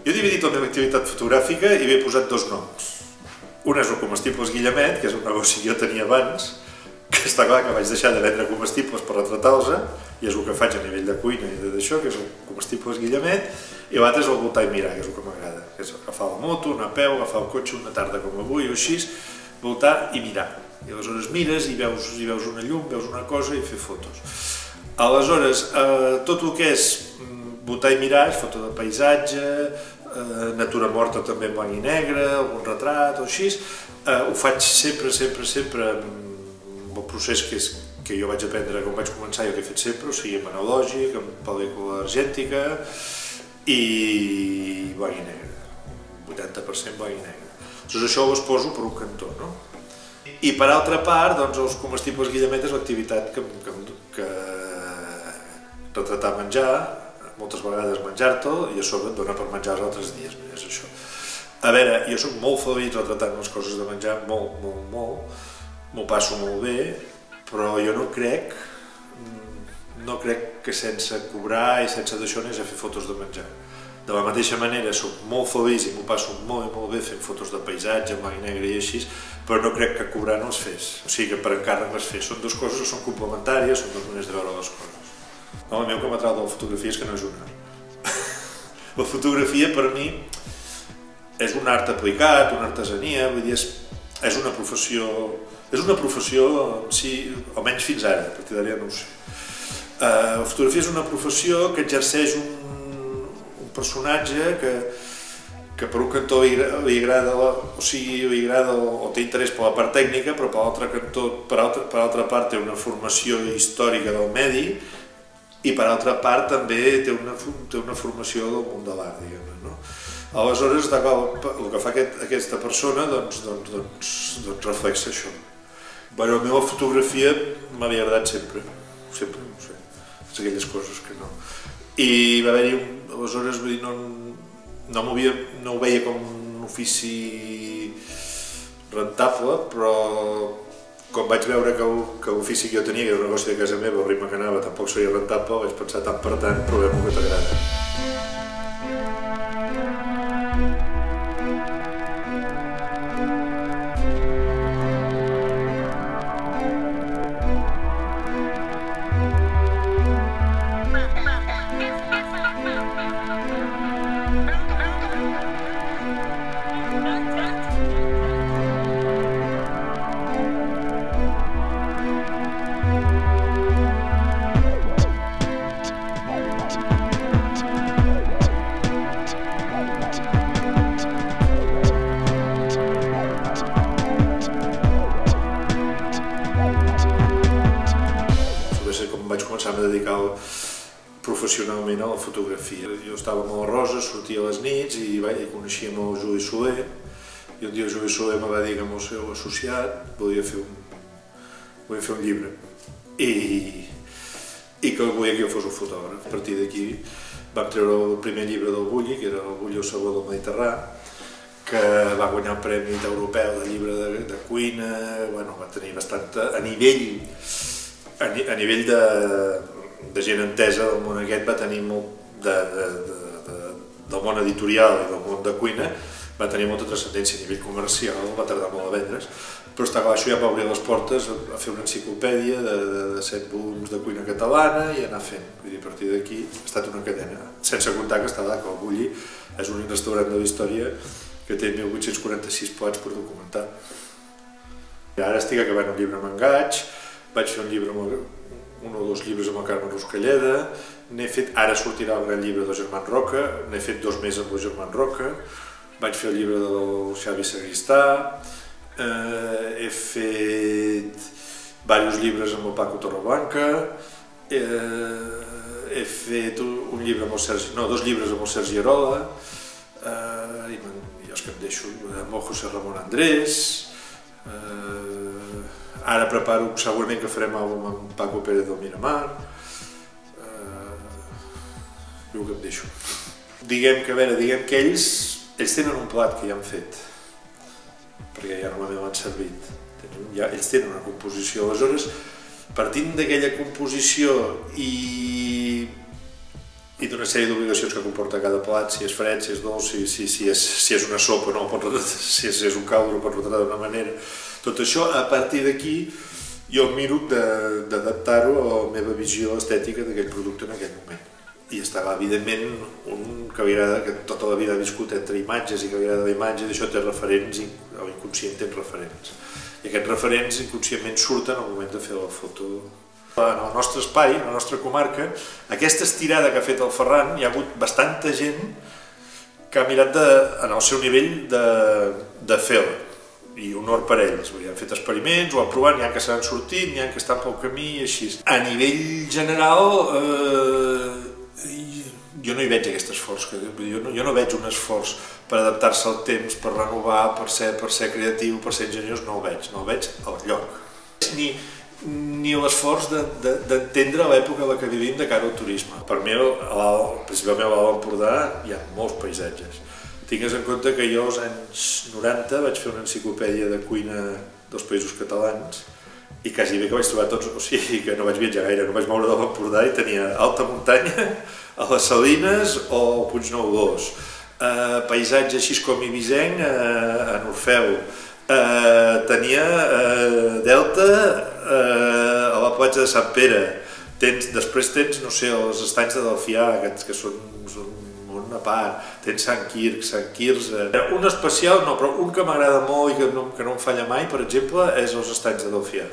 Jo he dividit la meva activitat fotogràfica i he posat dos noms. Un és el Comestibles Guillemet, que és un negoci que jo tenia abans, que està clar que vaig deixar de vendre comestibles per retratar-los, i és el que faig a nivell de cuina i d'això, que és el Comestibles Guillemet, i l'altre és el voltar i mirar, que és el que m'agrada, que és agafar la moto, anar a peu, agafar el cotxe una tarda com avui o així, voltar i mirar. I aleshores mires i veus una llum, veus una cosa i fer fotos. Aleshores, tot el que és voltar i mirar és foto de paisatge, natura morta també en blanc i negre, algun retrat o així, ho faig sempre amb el procés que jo vaig aprendre quan vaig començar i el que he fet sempre, o sigui, amb analògic, amb pel·lícula argèntica i blanc i negre, 80% blanc i negre. Doncs això ho poso per un cantó, no? I per altra part, doncs, els Comestibles Guillemet és l'activitat que retratar menjar, moltes vegades menjar-te'l i a sobre et dona per menjar els altres dies, és això. A veure, jo soc molt feliç retratant les coses de menjar, molt, m'ho passo molt bé, però jo no crec que sense cobrar i sense d'això anés a fer fotos de menjar. De la mateixa manera, soc molt feliç i m'ho passo molt i molt bé fent fotos de paisatge, en blanc i negre i així, però no crec que cobrar no es fes, o sigui que per encàrrec les fes. Són dues coses que són complementàries, són dues maneres de veure les coses. El meu que m'atrau de la fotografia és que no és una. La fotografia per mi és un art aplicat, una artesania, vull dir, és una professió, sí, almenys fins ara, a partir d'ara ja no ho sé. La fotografia és una professió que exerceix un personatge que per un cantó li agrada o té interès per la part tècnica, però per altra part té una formació històrica del medi i per altra part també té una formació del món de l'art, diguem-ne, no? Aleshores, el que fa aquesta persona doncs reflexa això. Bueno, a mi la fotografia m'havia agradat sempre, no sé, és aquelles coses que no. I va haver-hi, aleshores, vull dir, no ho veia com un ofici rentable, però quan vaig veure que l'ofici que jo tenia, que era un negoci de casa meva, el ritme que anava tampoc seria rentable, vaig pensar tant per tant, provem-ho que t'agrada. Vaig començar a dedicar professionalment a la fotografia. Jo estava amb la Rosa, sortia a les nits i coneixíem el Juli Soler, i un dia el Juli Soler me va dir que amb el seu associat volia fer un llibre i que volia que jo fos el fotògraf. A partir d'aquí vam treure el primer llibre del Bulli, que era el Bulli el sabor del Mediterrani, que va guanyar el Premi Europeu de llibre de cuina, va tenir bastant a nivell de gent entesa del món aquest, va tenir molt del món editorial i del món de cuina, va tenir molta transcendència a nivell comercial, va tardar molt a vendre's, però està clar, això ja va obrir les portes a fer una enciclopèdia de 7 volums de cuina catalana i anar fent. Vull dir, a partir d'aquí ha estat una cadena, sense comptar que està clar que el Bulli és un restaurant de la història que té 1846 plats per documentar. Ara estic acabant un llibre amb en Gaig, vaig fer un o dos llibres amb el Carme Ruscalleda, ara sortirà el gran llibre del Germán Roca, n'he fet 2 més amb el Germán Roca, vaig fer el llibre del Xavi Sagristà, he fet diversos llibres amb el Paco Torreblanca, he fet un llibre amb el Sergi, no, 2 llibres amb el Sergi Arola, i els que em deixo, amb el José Ramón Andrés, ara preparo segurament que farem àlbum amb Paco Pérez del Miramar, i el que em deixo. Diguem que ells tenen un plat que ja han fet, perquè ja normalment l'han servit. Ells tenen una composició, aleshores, partint d'aquella composició i i d'una sèrie d'obligacions que comporta cada plat, si és fred, si és dolç, si és una sopa, no, si és un caldo, no pot retratar d'una manera. Tot això, a partir d'aquí, jo miro d'adaptar-ho a la meva visió estètica d'aquell producte en aquell moment. I estava, evidentment, un que tota la vida ha viscut entre imatges i que li agrada la imatge, d'això té referents, o inconscient té referents. I aquests referents inconscientment surten al moment de fer la foto. En el nostre espai, en la nostra comarca, aquesta estirada que ha fet el Ferran, hi ha hagut bastanta gent que ha mirat en el seu nivell de fer-la, i honor per ells. Han fet experiments, ho han provat, n'hi ha que s'han sortit, n'hi ha que estan pel camí i així. A nivell general, jo no hi veig aquest esforç, jo no veig un esforç per adaptar-se al temps, per renovar, per ser creatiu, per ser enginyós, no el veig al lloc. Ni l'esforç d'entendre l'època en la que vivim de cara al turisme. Per mi, principalment a l'Alt Empordà, hi ha molts paisatges. Tingues en compte que jo als anys 90 vaig fer una enciclopèdia de cuina dels països catalans i quasi bé que vaig trobar tots, o sigui que no vaig viatjar gaire, no vaig moure de l'Empordà i tenia alta muntanya, a les Salines o al Puignou 2, paisatge així com ibisenc en Orfeu, tenia Delta a la platja de Sant Pere, després tens, no sé, els estanys de Delfià, que són un a part, tens Sant Quirze. Un especial no, però un que m'agrada molt i que no em falla mai, per exemple, és els estanys de Delfià.